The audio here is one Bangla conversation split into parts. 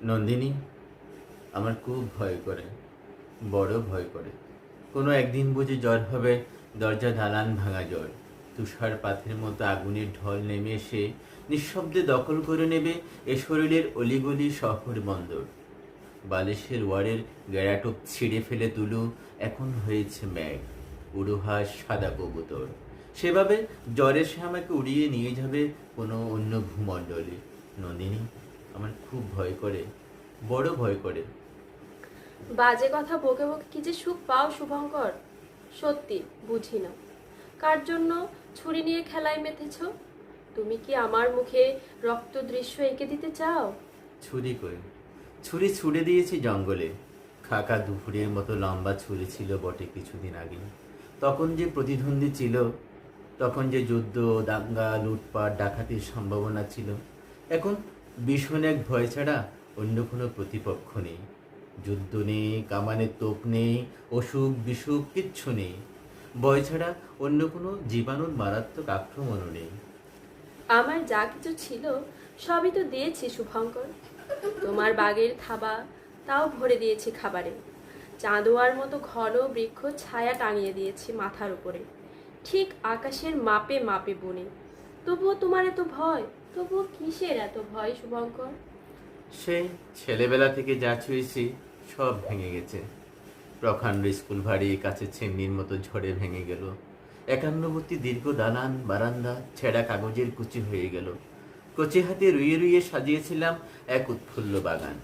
নন্দিনী, আমার খুব ভয় করে, বড় ভয় করে। কোনো একদিন বুঝি জ্বর হবে, দরজা দালান ভাঙা জ্বর। তুষারপাতের মতো আগুনের ঢল নেমে এসে নিঃশব্দে দখল করে নেবে এ শরীরের অলিগলি শহর বন্দর। বালিশের ওয়ারের গেরাটোপ ছিঁড়ে ফেলে তুলু এখন হয়েছে ম্যাগ, উড়োহাস সাদা কবুতর। সেভাবে জ্বরে সে আমাকে উড়িয়ে নিয়ে যাবে কোনো অন্য ভূমণ্ডলে। নন্দিনী, আমার খুব ভয় করে, বড় ভয় করে। বাজে কথা বকে বকে কি যে সুখ পাও শুভঙ্কর, সত্যি বুঝি না। কার জন্য ছুরি নিয়ে খেলায় মেতেছ? তুমি কি আমার মুখে রক্ত দৃশ্য এঁকে দিতে চাও? ছুরি করে, ছুরি ছুড়ে দিয়েছি জঙ্গলে। খাকা দুপুরের মতো লম্বা ছুরি ছিল বটে কিছুদিন আগে। তখন যে প্রতিদ্বন্দ্বী ছিল, তখন যে যুদ্ধ, দাঙ্গা, লুটপাট, ডাকাতির সম্ভাবনা ছিল। এখন ভীষণ এক ভয় ছাড়া অন্য কোনো প্রতিপক্ষ নেই। যুদ্ধ নেই, কামানের তোপ নেই, অসুখ বিসুখ কিচ্ছু নেই। ভয় ছাড়া অন্য কোনো জীবাণুর মারাত্মক আক্রমণও নেই। আমার যা কিছু ছিল সবই তো দিয়েছি শুভঙ্কর। তোমার বাগের থাবা তাও ভরে দিয়েছি খাবারে। চাঁদোয়ার মতো ঘন বৃক্ষ ছায়া টাঙিয়ে দিয়েছি মাথার উপরে, ঠিক আকাশের মাপে মাপে বনে। তবুও তোমার এত ভয়? তবুও কিসের এত ভয় শুভঙ্কর? সেই ছেলেবেলা থেকে যা ছুঁয়েছি সব ভেঙে গেছে। প্রকাণ্ড স্কুল বাড়ি কাছে চিমনির মতো ঝড়ে ভেঙে গেল। একান্নবর্তী দীর্ঘ দালান বারান্দা ছেঁড়া কাগজের কুচি হয়ে গেল। কচি হাতে রুইয়ে রুইয়ে সাজিয়েছিলাম এক উৎফুল্ল বাগান।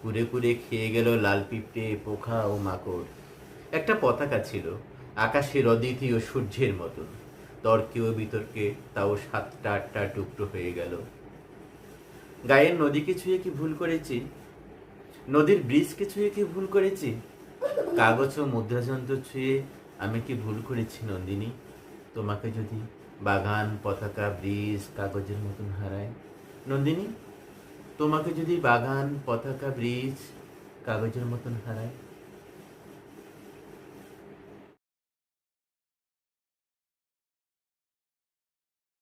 কুড়ে কুড়ে খেয়ে গেল লাল পিঁপড়ে, পোকা ও মাকড়। একটা পতাকা ছিল, আকাশের অদ্বিতীয় সূর্যের মতো। তর্কে ও বিতর্কে তাও 7টা 8টা টুকরো হয়ে গেল। গায়ের নদীকে ছুঁয়ে কি ভুল করেছি? নদীর ব্রিজকে ছুঁয়ে কি ভুল করেছি? কাগজ ও মুদ্রাযন্ত্র ছুঁয়ে আমি কি ভুল করেছি নন্দিনী? তোমাকে যদি বাগান, পতাকা, ব্রিজ কাগজের মতন হারায়, নন্দিনী, তোমাকে যদি বাগান, পতাকা, ব্রিজ কাগজের মতন হারায়,